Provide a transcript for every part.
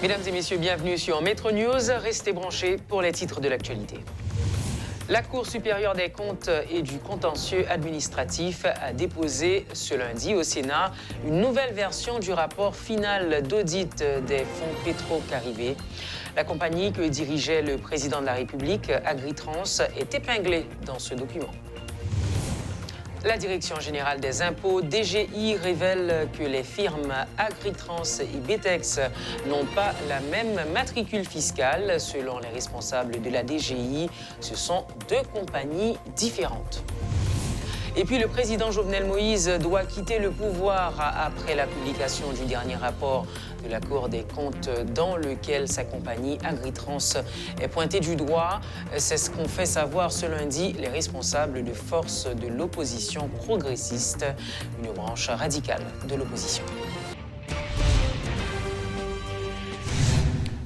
Mesdames et messieurs, bienvenue sur Metro News. Restez branchés pour les titres de l'actualité. La Cour supérieure des comptes et du contentieux administratif a déposé ce lundi au Sénat une nouvelle version du rapport final d'audit des fonds Petro-Caribé. La compagnie que dirigeait le président de la République, Agritrans, est épinglée dans ce document. La Direction générale des impôts, DGI, révèle que les firmes Agritrans et Betex n'ont pas la même matricule fiscale. Selon les responsables de la DGI, ce sont deux compagnies différentes. Et puis le président Jovenel Moïse doit quitter le pouvoir après la publication du dernier rapport de la Cour des comptes dans lequel sa compagnie Agritrans est pointée du doigt. C'est ce qu'ont fait savoir ce lundi les responsables de forces de l'opposition progressiste, une branche radicale de l'opposition.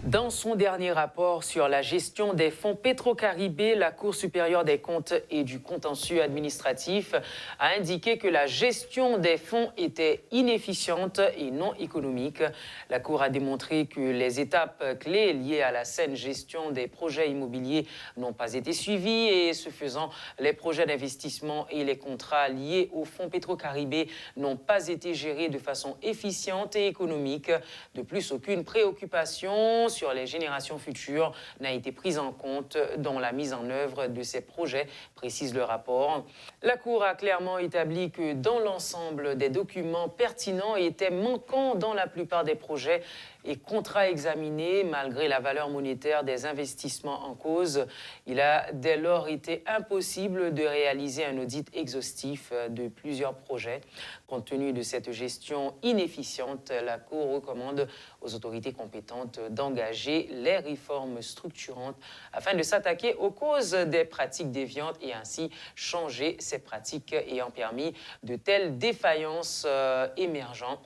Dans son dernier rapport sur la gestion des fonds Petro-Caribé, la Cour supérieure des comptes et du contentieux administratif a indiqué que la gestion des fonds était inefficiente et non économique. La Cour a démontré que les étapes clés liées à la saine gestion des projets immobiliers n'ont pas été suivies et, ce faisant, les projets d'investissement et les contrats liés au fonds Petro-Caribé n'ont pas été gérés de façon efficiente et économique. De plus, aucune préoccupation sur les générations futures n'a été prise en compte dans la mise en œuvre de ces projets, précise le rapport. La Cour a clairement établi que dans l'ensemble des documents pertinents étaient manquants dans la plupart des projets et contrats examinés malgré la valeur monétaire des investissements en cause. Il a dès lors été impossible de réaliser un audit exhaustif de plusieurs projets. Compte tenu de cette gestion inefficiente, la Cour recommande aux autorités compétentes d'engager les réformes structurantes afin de s'attaquer aux causes des pratiques déviantes et ainsi changer ces pratiques ayant permis de telles défaillances émergentes.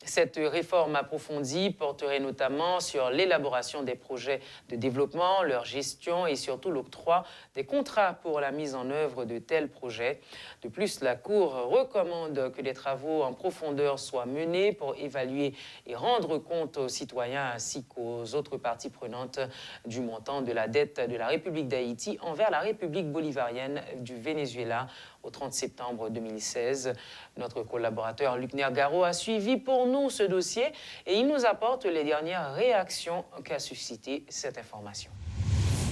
Cette réforme approfondie porterait notamment sur l'élaboration des projets de développement, leur gestion et surtout l'octroi des contrats pour la mise en œuvre de tels projets. De plus, la Cour recommande que des travaux en profondeur soient menés pour évaluer et rendre compte aux citoyens ainsi qu'aux autres parties prenantes du montant de la dette de la République d'Haïti envers la République bolivarienne du Venezuela au 30 septembre 2016. Notre collaborateur Luc Nergaro a suivi pour nous ce dossier et il nous apporte les dernières réactions qu'a suscité cette information.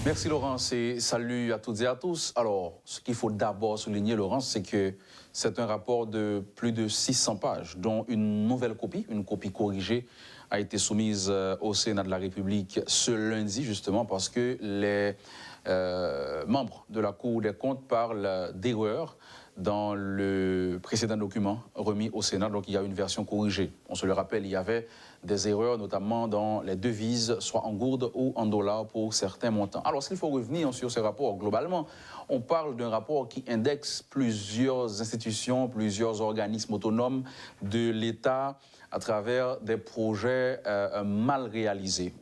Merci Laurence et salut à toutes et à tous. Alors, ce qu'il faut d'abord souligner, Laurence, c'est que c'est un rapport de plus de 600 pages, dont une nouvelle copie, une copie corrigée, a été soumise au Sénat de la République ce lundi, justement, parce que les membres de la Cour des comptes parlent d'erreurs dans le précédent document remis au Sénat. Donc, il y a une version corrigée. On se le rappelle, il y avait des erreurs, notamment dans les devises, soit en gourdes ou en dollars pour certains montants. Alors, s'il faut revenir sur ces rapports, globalement, on parle d'un rapport qui indexe plusieurs institutions, plusieurs organismes autonomes de l'État à travers des projets mal réalisés,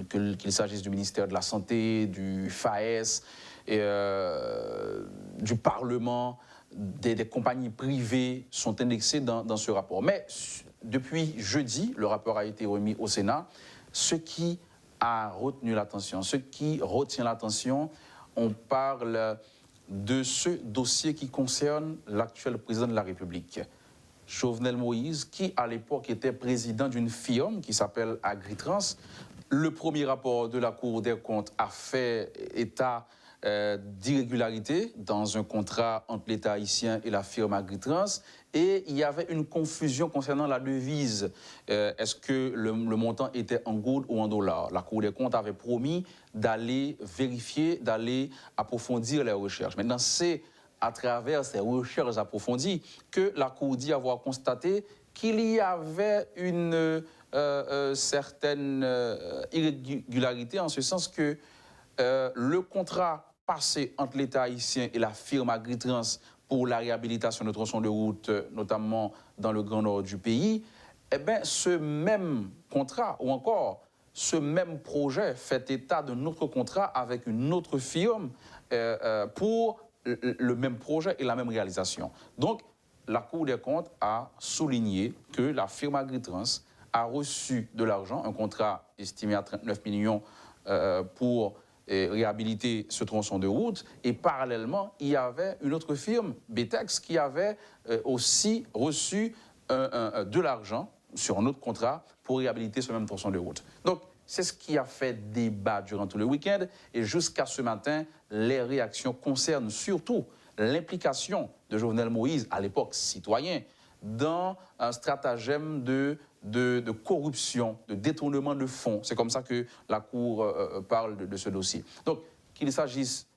qu'il s'agisse du ministère de la Santé, du FAES, et, du Parlement, des compagnies privées sont indexées dans ce rapport. Mais depuis jeudi, le rapport a été remis au Sénat. Ce qui a retenu l'attention, ce qui retient l'attention, on parle de ce dossier qui concerne l'actuel président de la République, Jovenel Moïse, qui à l'époque était président d'une firme qui s'appelle Agritrans. Le premier rapport de la Cour des comptes a fait état d'irrégularité dans un contrat entre l'État haïtien et la firme Agritrans, et il y avait une confusion concernant la devise. Est-ce que le montant était en gourdes ou en dollars? La Cour des comptes avait promis d'aller vérifier, d'aller approfondir les recherches. Maintenant, c'est à travers ces recherches approfondies que la Cour dit avoir constaté qu'il y avait une certaine irrégularité, en ce sens que le contrat passé entre l'État haïtien et la firme Agritrans pour la réhabilitation de tronçons de route, notamment dans le grand nord du pays, eh bien, ce même contrat, ou encore ce même projet, fait état d'un autre contrat avec une autre firme pour le même projet et la même réalisation. Donc, la Cour des comptes a souligné que la firme Agritrans a reçu de l'argent, un contrat estimé à 39 millions pour réhabiliter ce tronçon de route. Et parallèlement, il y avait une autre firme, Betex, qui avait aussi reçu de l'argent sur un autre contrat pour réhabiliter ce même tronçon de route. Donc, c'est ce qui a fait débat durant tout le week-end. Et jusqu'à ce matin, les réactions concernent surtout l'implication de Jovenel Moïse, à l'époque citoyen, dans un stratagème de corruption, de détournement de fonds. C'est comme ça que la Cour parle de ce dossier. Donc, qu'il s'agisse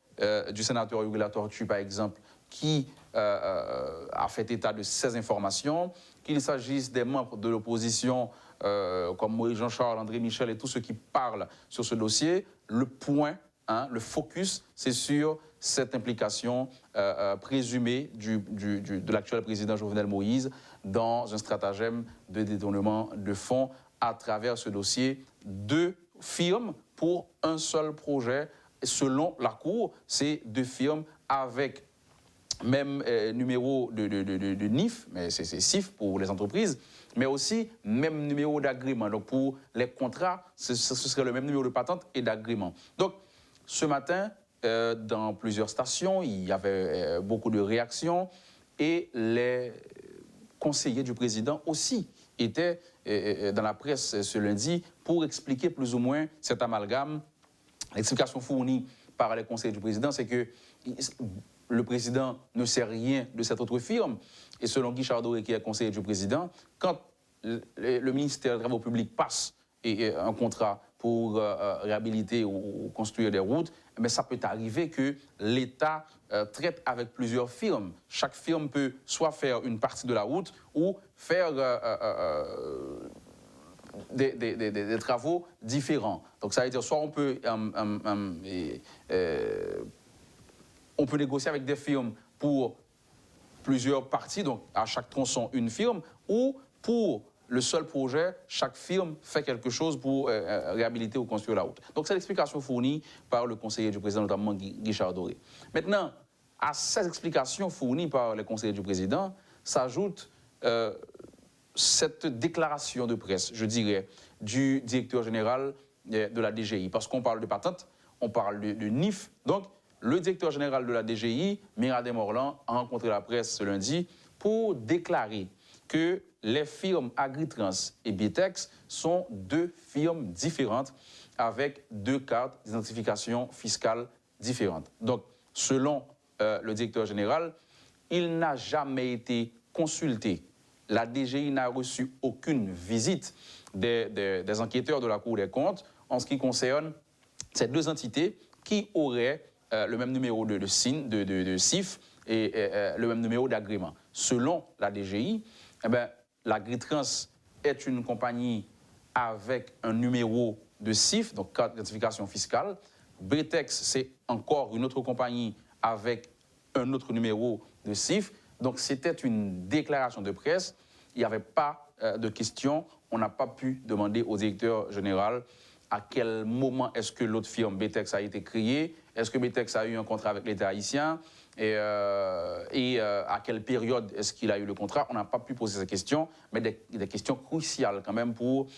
du sénateur Yuri Tortue, par exemple, qui a fait état de ces informations, qu'il s'agisse des membres de l'opposition comme Moïse Jean-Charles, André Michel et tous ceux qui parlent sur ce dossier, le point, le focus, c'est sur cette implication présumée de l'actuel président Jovenel Moïse dans un stratagème de détournement de fonds à travers ce dossier. 2 firmes pour un seul projet. Selon la Cour, c'est 2 firmes avec même numéro de NIF, mais c'est CIF pour les entreprises, mais aussi même numéro d'agrément. Donc pour les contrats, ce serait le même numéro de patente et d'agrément. Donc ce matin, dans plusieurs stations, il y avait beaucoup de réactions et les conseillers du président aussi étaient dans la presse ce lundi pour expliquer plus ou moins cet amalgame. L'explication fournie par les conseillers du président, c'est que le président ne sait rien de cette autre firme. Et selon Guy Chardoré, qui est conseiller du président, quand le ministère des Travaux publics passe un contrat pour réhabiliter ou construire des routes, mais ça peut arriver que l'État traite avec plusieurs firmes. Chaque firme peut soit faire une partie de la route ou faire des travaux différents. Donc ça veut dire soit on peut négocier avec des firmes pour plusieurs parties, donc à chaque tronçon une firme, ou pour le seul projet, chaque firme fait quelque chose pour réhabiliter ou construire la route. Donc c'est l'explication fournie par le conseiller du président, notamment Guy Chardoré. Maintenant, à ces explications fournies par les conseillers du président, s'ajoute cette déclaration de presse, je dirais, du directeur général de la DGI. Parce qu'on parle de patente, on parle de NIF, donc le directeur général de la DGI, Miradé Morland, a rencontré la presse ce lundi pour déclarer que les firmes Agritrans et Betex sont 2 firmes différentes avec 2 cartes d'identification fiscale différentes. Donc, selon le directeur général, il n'a jamais été consulté. La DGI n'a reçu aucune visite des enquêteurs de la Cour des comptes en ce qui concerne ces 2 entités qui auraient le même numéro de CIF et le même numéro d'agrément. Selon la DGI, l'Agritrans est une compagnie avec un numéro de CIF, donc carte d'identification fiscale. Betex, c'est encore une autre compagnie avec un autre numéro de CIF. Donc c'était une déclaration de presse. Il n'y avait pas de question. On n'a pas pu demander au directeur général à quel moment est-ce que l'autre firme Betex a été créée, est-ce que Betex a eu un contrat avec l'État haïtien et à quelle période est-ce qu'il a eu le contrat. On n'a pas pu poser ces questions, mais des questions cruciales quand même pour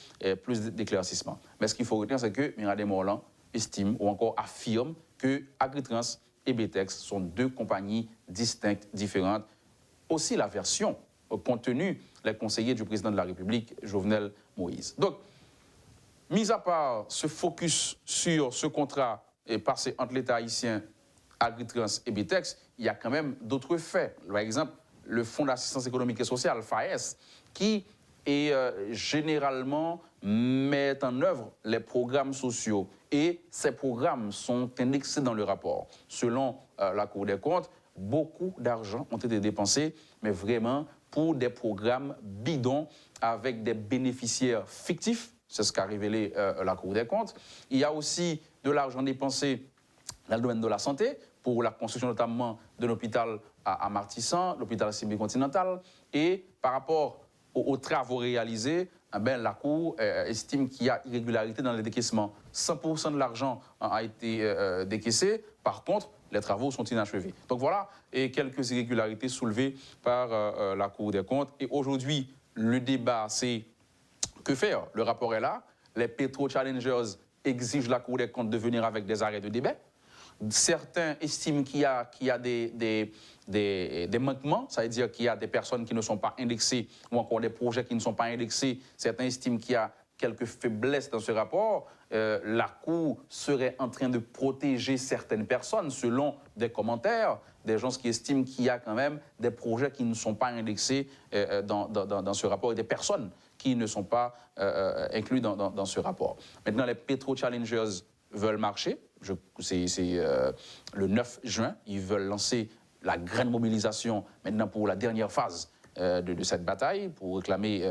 plus d'éclaircissement. Mais ce qu'il faut retenir, c'est que Miradé Morland estime ou encore affirme que Agritrans et Betex sont 2 compagnies distinctes, différentes. Aussi la version contenue les conseillers du président de la République, Jovenel Moïse. Donc, mis à part ce focus sur ce contrat passé entre l'État haïtien, Agritrans et Betex, il y a quand même d'autres faits. Par exemple, le Fonds d'assistance économique et sociale, FAES, qui généralement met en œuvre les programmes sociaux. Et ces programmes sont indexés dans le rapport. Selon la Cour des comptes, beaucoup d'argent ont été dépensés, mais vraiment pour des programmes bidons avec des bénéficiaires fictifs. C'est ce qu'a révélé la Cour des comptes. Il y a aussi de l'argent dépensé dans le domaine de la santé, pour la construction notamment d'un hôpital à Martissan, l'hôpital semi-continental. Et par rapport aux travaux réalisés, la Cour estime qu'il y a irrégularité dans les décaissements. 100% de l'argent a été décaissé. Par contre, les travaux sont inachevés. Donc voilà, et quelques irrégularités soulevées par la Cour des comptes. Et aujourd'hui, le débat, c'est Que faire? Le rapport est là. Les pétro-challengers exigent la Cour des comptes de venir avec des arrêts de débat. Certains estiment qu'il y a des manquements, ça veut dire qu'il y a des personnes qui ne sont pas indexées ou encore des projets qui ne sont pas indexés. Certains estiment qu'il y a quelques faiblesses dans ce rapport. La Cour serait en train de protéger certaines personnes selon des commentaires, des gens qui estiment qu'il y a quand même des projets qui ne sont pas indexés dans ce rapport et des personnes qui ne sont pas inclus dans ce rapport. Maintenant, les pétro-challengers veulent marcher. C'est le 9 juin, ils veulent lancer la grande mobilisation maintenant pour la dernière phase de cette bataille, pour réclamer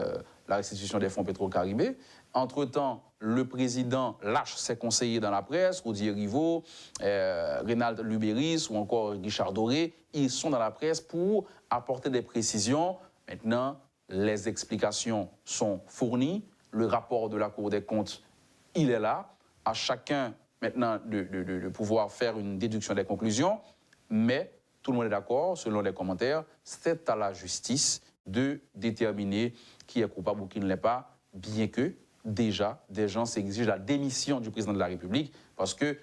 la restitution des fonds Petro-Caribé. Entre-temps, le président lâche ses conseillers dans la presse, Rodier Rivaux, Reynald Lubéris ou encore Guichard Doré. Ils sont dans la presse pour apporter des précisions. Maintenant, les explications sont fournies. Le rapport de la Cour des comptes, il est là. À chacun maintenant de pouvoir faire une déduction des conclusions. Mais tout le monde est d'accord, selon les commentaires, c'est à la justice de déterminer qui est coupable ou qui ne l'est pas, bien que déjà des gens s'exigent la démission du président de la République parce que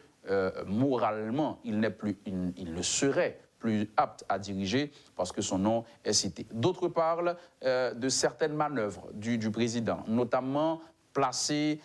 moralement, il ne serait plus apte à diriger parce que son nom est cité. D'autres parlent de certaines manœuvres du président, notamment placer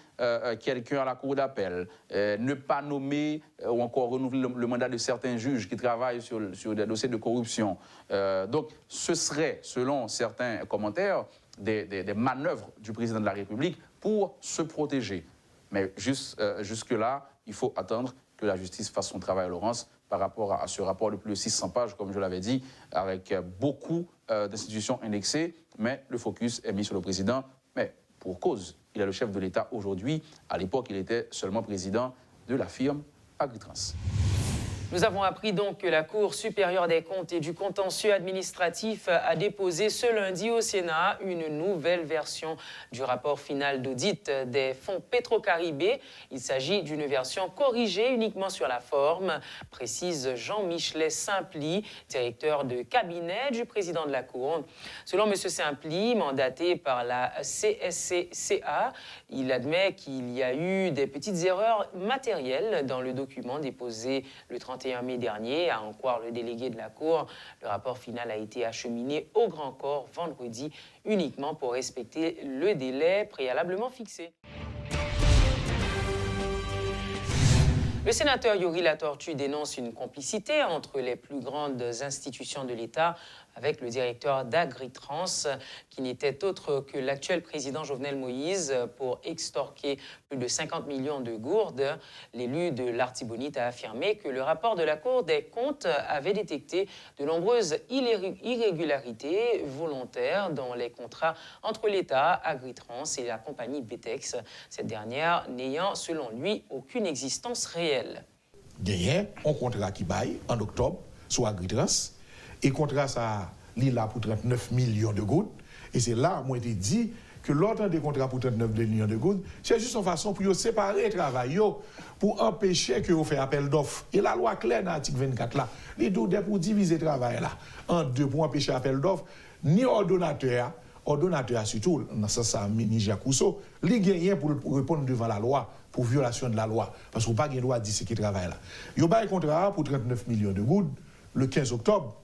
quelqu'un à la cour d'appel, ne pas nommer ou encore renouveler le mandat de certains juges qui travaillent sur des dossiers de corruption. Donc, ce serait, selon certains commentaires, des manœuvres du président de la République pour se protéger. Mais jusque-là, il faut attendre que la justice fasse son travail, Laurence, par rapport à ce rapport de plus de 600 pages, comme je l'avais dit, avec beaucoup d'institutions indexées. Mais le focus est mis sur le président, mais pour cause. Il est le chef de l'État aujourd'hui. À l'époque, il était seulement président de la firme Agritrans. Nous avons appris donc que la Cour supérieure des comptes et du contentieux administratif a déposé ce lundi au Sénat une nouvelle version du rapport final d'audit des fonds Petro-Caribé. Il s'agit d'une version corrigée uniquement sur la forme, précise Jean-Michelet Simply, directeur de cabinet du président de la Cour. Selon M. Simply, mandaté par la CSCCA, il admet qu'il y a eu des petites erreurs matérielles dans le document déposé le 31 mai dernier. À en croire le délégué de la Cour, le rapport final a été acheminé au Grand Corps vendredi uniquement pour respecter le délai préalablement fixé. Le sénateur Yuri Latortue dénonce une complicité entre les plus grandes institutions de l'État avec le directeur d'Agritrans, qui n'était autre que l'actuel président Jovenel Moïse, pour extorquer plus de 50 millions de gourdes. L'élu de l'Artibonite a affirmé que le rapport de la Cour des comptes avait détecté de nombreuses irrégularités volontaires dans les contrats entre l'État, Agritrans et la compagnie Betex, cette dernière n'ayant, selon lui, aucune existence réelle. Il y a un contrat qui baille en octobre sur Agritrans. Et le contrat, ça, il est là pour 39 millions de gouttes. Et c'est là, moi, j'ai dit que l'autre des contrats pour 39 millions de gouttes, c'est juste une façon pour séparer le travail, pour empêcher que vous fassiez appel d'offres. Et la loi claire dans l'article 24, là, les deux pour diviser le travail, là, en deux, pour empêcher l'appel d'offres, ni ordonnateur surtout, dans ce sens, Niger Kousseau, il gagne pour répondre devant la loi, pour violation de la loi. Parce qu'on n'a pas le droit de dire ce qui travaille là. Il y a un contrat pour 39 millions de gouttes le 15 octobre.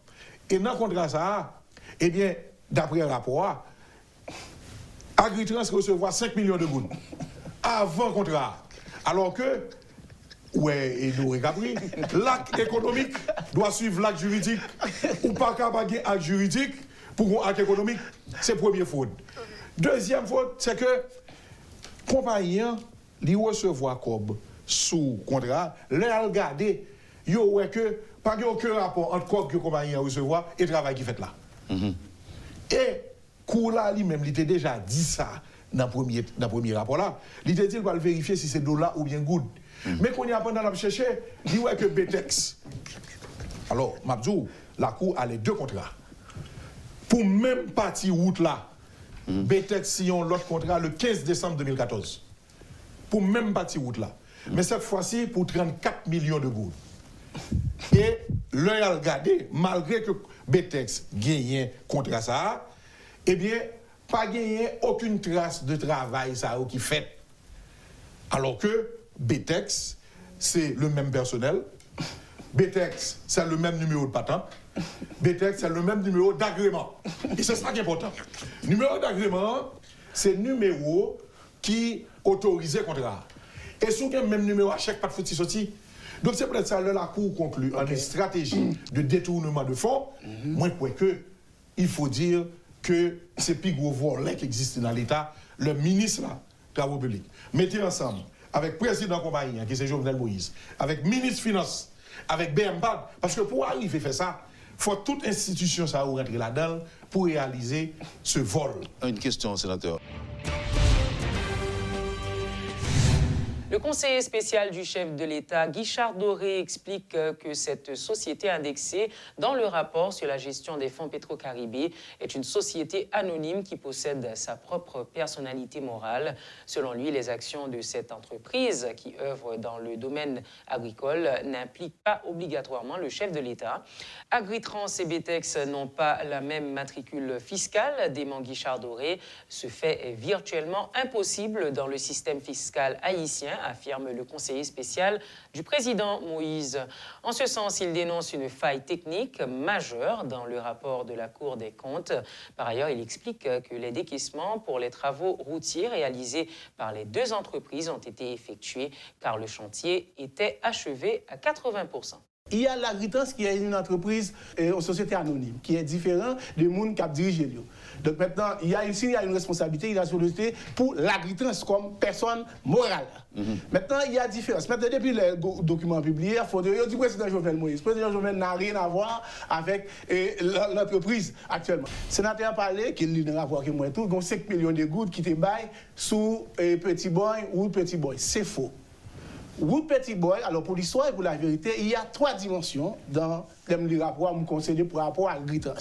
Et dans le contrat, ça, eh bien, d'après le rapport, Agritrans recevra 5 millions de gouttes avant le contrat. Alors que, ouais, et nous regardons, l'acte économique doit suivre l'acte juridique. Ou pas qu'à baguer acte juridique pour un acte économique, c'est la première faute. Deuxième faute, c'est que compagnie, li recevoir comme sous contrat, leur regarder, yo ouais que pas aucun rapport entre quoi que compagnie recevoir et le travail qui fait là. Et Koula lui-même, il était déjà dit ça dans le premier rapport là. Il était dit qu'il va le vérifier si c'est dollar ou bien good. Mais quand il y a pendant la chercher, il dit ouais que Betex. Alors, Mabdou, la Cour a les deux contrats. Pour même partie route là, Betex sillon l'autre contrat le 15 décembre 2014. Pour même partie route là. Mais cette fois-ci pour 34 millions de gouttes. Et l'œil a regardé, malgré que Betex gagne contrat ça, eh bien, pas gagné aucune trace de travail ça qui fait. Alors que BTEX, c'est le même personnel. BTEX, c'est le même numéro de patente. BTEX, c'est le même numéro d'agrément. Et c'est ça qui est important. Numéro d'agrément, c'est le numéro qui autorise le contrat. Et sous le même numéro, à chaque pas de foutu sorti. Donc c'est peut-être ça, la Cour conclut en une stratégie de détournement de fonds. Moi, je crois que il faut dire que c'est plus gros volet qui existe dans l'État. Le ministre là, Travaux publics, mettez ensemble avec le président compagnie, qui c'est Jovenel Moïse, avec le ministre Finances, avec BMBAD, parce que pour arriver à faire ça, il faut toute institution ça rentrer là-dedans pour réaliser ce vol. Une question, sénateur. Le conseiller spécial du chef de l'État, Guichard Doré, explique que cette société indexée dans le rapport sur la gestion des fonds Petro-Caribé est une société anonyme qui possède sa propre personnalité morale. Selon lui, les actions de cette entreprise qui œuvre dans le domaine agricole n'impliquent pas obligatoirement le chef de l'État. Agritrans et BTEX n'ont pas la même matricule fiscale, dément Guichard Doré. Ce fait est virtuellement impossible dans le système fiscal haïtien, affirme le conseiller spécial du président Moïse. En ce sens, il dénonce une faille technique majeure dans le rapport de la Cour des comptes. Par ailleurs, il explique que les décaissements pour les travaux routiers réalisés par les deux entreprises ont été effectués car le chantier était achevé à 80%. Il y a l'Agritrans qui est une entreprise, une société anonyme, qui est différente du monde qui a dirigé. Donc maintenant, il y a une responsabilité, il y a une responsabilité pour l'Agritrans comme personne morale. Maintenant, il y a différence. Maintenant, depuis les documents publiés, il faut dire du président Jovenel Moïse. Le président Jovenel n'a rien à voir avec l'entreprise actuellement. Le sénateur a parlé qu'il n'a rien à voir avec moi tout, il y a 5 millions de gouttes qui te baillent sous Petit Boy ou Petit Boy. C'est faux. Route Petit Boy, alors pour l'histoire et pour la vérité, il y a 3 dimensions dans les rapports à me conseiller par rapport à Agritrans.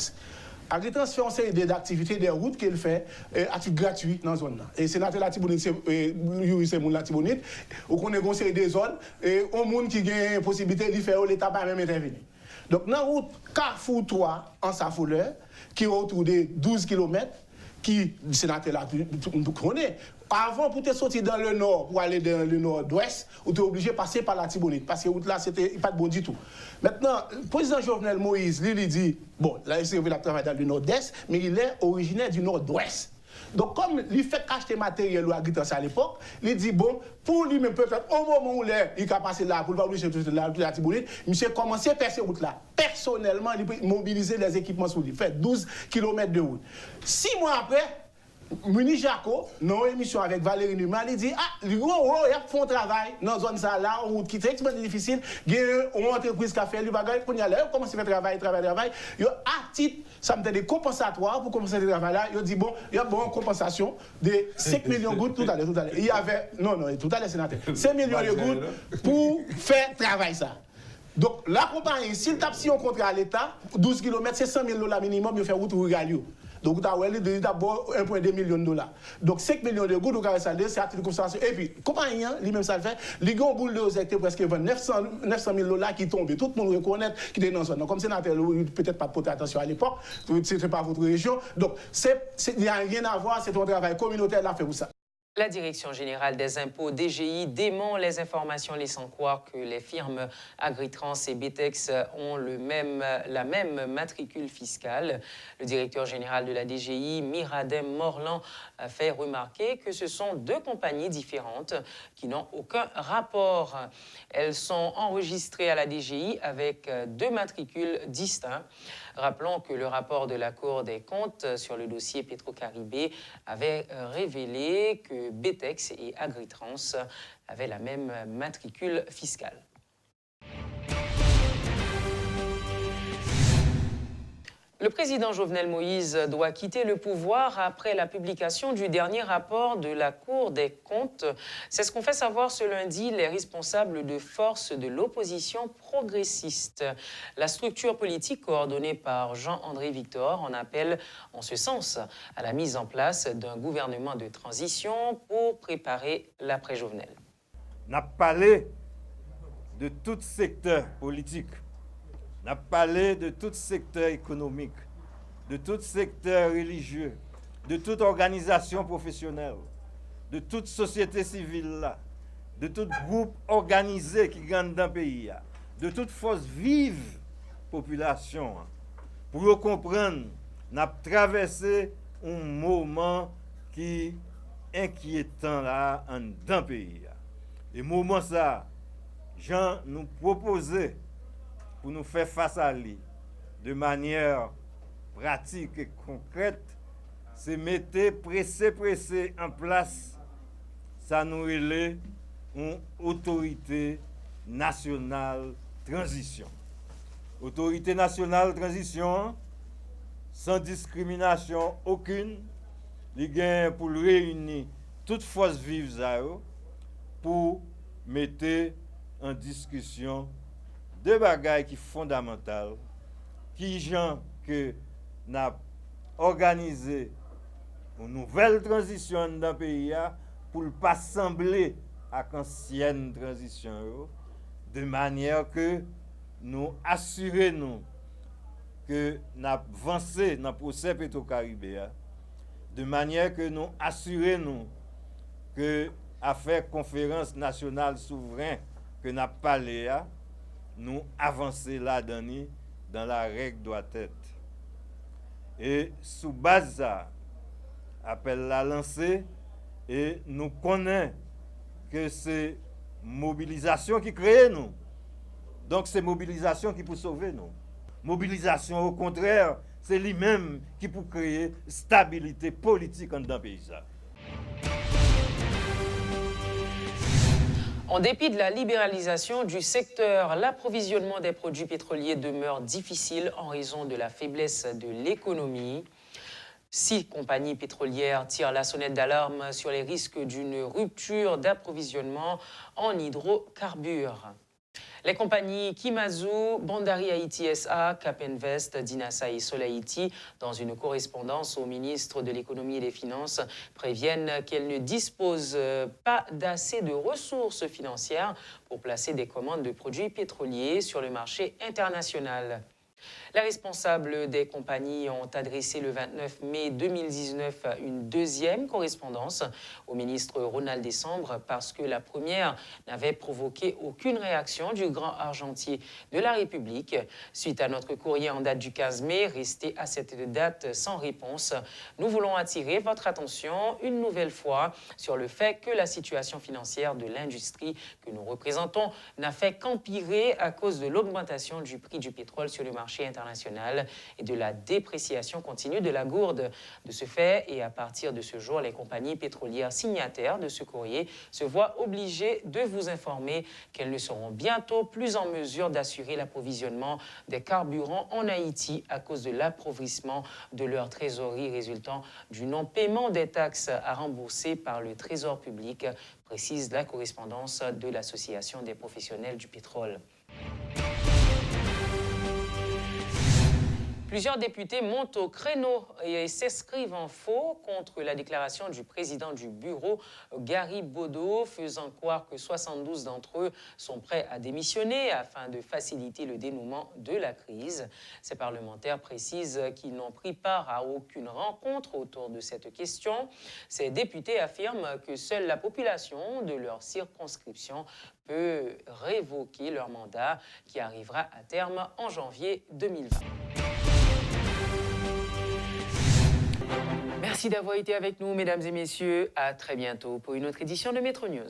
Agritrans fait une série d'activités, des routes qu'il fait à titre gratuit dans la zone. Et le sénateur Latibonite, c'est mon Latibonite, on connaît une série de zones, et au monde qui a une possibilité de faire, l'État pas même intervenir. Donc dans la route Carrefour 3 en Safouleur, qui est autour de 12 km, qui le sénateur là, nous connaît. Avant, pour te sortir dans le nord, pour aller dans le nord-ouest, tu es obligé de passer par la Tibonite, parce que là, c'était pas de bon du tout. Maintenant, le président Jovenel Moïse, lui, il dit, bon, là, il a travaillé dans le nord-est, mais il est originaire du nord-ouest. Donc, comme il fait acheter matériel ou Agritrans à l'époque, il dit, bon, pour lui-même, peut-être, au moment où il a passé là, pour le obliger de la Tibonite, monsieur a commencé à faire ces routes-là. Personnellement, il a mobilisé les équipements sur lui, fait 12 km de route. 6 mois après, Muni Jaco, dans une émission avec Valérie Numa, il dit il y a un travail dans la zone là, une route qui est extrêmement difficile. Il y a une entreprise qui a fait le bagage pour y aller. Comment se fait travail. Il y a à titre, ça me fait des compensatoires pour commencer le travail là. Il dit bon, il y a une compensation de 5 millions de gouttes tout à l'heure. Il y avait, non, tout à l'heure, sénateur, 5 millions de gouttes pour faire travail ça. Donc la compagnie, s'il tape si on contrat à l'État, 12 km, c'est 100 000 $ minimum, il fait route rurale. Donc, tu as d'abord 1,2 million de dollars. Donc, 5 millions de gouttes, c'est à titre de constatation. Et puis, compagnie, lui-même, ça le fait. Les gens boule de osecté presque 900 000 $ qui tombent. Tout le monde reconnaît qui est dans zone. Comme sénateur, peut-être pas porter attention à l'époque, ce n'est pas votre région. Donc, il n'y a rien à voir, c'est un travail communautaire là fait pour ça. La Direction générale des impôts, DGI, dément les informations laissant croire que les firmes Agritrans et BTEX ont la même matricule fiscale. Le directeur général de la DGI, Miradem Morlan, a fait remarquer que ce sont 2 compagnies différentes qui n'ont aucun rapport. Elles sont enregistrées à la DGI avec 2 matricules distincts. Rappelons que le rapport de la Cour des comptes sur le dossier Petro-Caribé avait révélé que BTEX et Agritrans avaient la même matricule fiscale. Le président Jovenel Moïse doit quitter le pouvoir après la publication du dernier rapport de la Cour des comptes. C'est ce qu'ont fait savoir ce lundi les responsables de forces de l'opposition progressiste. La structure politique coordonnée par Jean-André Victor en appelle en ce sens à la mise en place d'un gouvernement de transition pour préparer l'après-Jovenel. On a parlé de tout secteur politique. On a parlé de tout secteur économique, de tout secteur religieux, de toute organisation professionnelle, de toute société civile là, de tout groupe organisé qui gagne dans le pays, de toute force vive population, pour comprendre, n'a traversé un moment qui inquiétant là dans le pays. Et moment ça, Jean nous proposait pour nous faire face à lui de manière pratique et concrète, c'est mettre pressé en place, ça nous relève une autorité nationale transition. Autorité nationale transition, sans discrimination aucune, il gagne pour réunir toutes forces vives pour mettre en discussion deux bagailles qui sont fondamentales, qui gens que n'a organisé une nouvelle transition dans le pays pour ne pas sembler à l'ancienne transition, de manière que nous assurons que nous avancé dans le procès Petro-Caribé, de manière que nous assurons que à faire conférence nationale souveraine que nous avons parlé, nous avancer là-dedans dans la règle doit être. Et sous base ça, appel la lancée, et nous connaissons que c'est mobilisation qui crée nous. Donc c'est mobilisation qui peut sauver nous. Mobilisation au contraire, c'est lui-même qui peut créer stabilité politique dans le pays. En dépit de la libéralisation du secteur, l'approvisionnement des produits pétroliers demeure difficile en raison de la faiblesse de l'économie. 6 compagnies pétrolières tirent la sonnette d'alarme sur les risques d'une rupture d'approvisionnement en hydrocarbures. Les compagnies Kimazu, Bandari Haïti SA, Cap Invest, Dinasa et Sol Haïti, dans une correspondance au ministre de l'Économie et des Finances, préviennent qu'elles ne disposent pas d'assez de ressources financières pour placer des commandes de produits pétroliers sur le marché international. Les responsables des compagnies ont adressé le 29 mai 2019 une deuxième correspondance au ministre Ronald Décembre parce que la première n'avait provoqué aucune réaction du grand argentier de la République. Suite à notre courrier en date du 15 mai, resté à cette date sans réponse, nous voulons attirer votre attention une nouvelle fois sur le fait que la situation financière de l'industrie que nous représentons n'a fait qu'empirer à cause de l'augmentation du prix du pétrole sur le marché international et de la dépréciation continue de la gourde. De ce fait, et à partir de ce jour, les compagnies pétrolières signataires de ce courrier se voient obligées de vous informer qu'elles ne seront bientôt plus en mesure d'assurer l'approvisionnement des carburants en Haïti à cause de l'appauvrissement de leur trésorerie résultant du non-paiement des taxes à rembourser par le Trésor public, précise la correspondance de l'Association des professionnels du pétrole. Plusieurs députés montent au créneau et s'inscrivent en faux contre la déclaration du président du bureau, Gary Bodo, faisant croire que 72 d'entre eux sont prêts à démissionner afin de faciliter le dénouement de la crise. Ces parlementaires précisent qu'ils n'ont pris part à aucune rencontre autour de cette question. Ces députés affirment que seule la population de leur circonscription peut révoquer leur mandat qui arrivera à terme en janvier 2020. Merci d'avoir été avec nous, mesdames et messieurs. À très bientôt pour une autre édition de Métro News.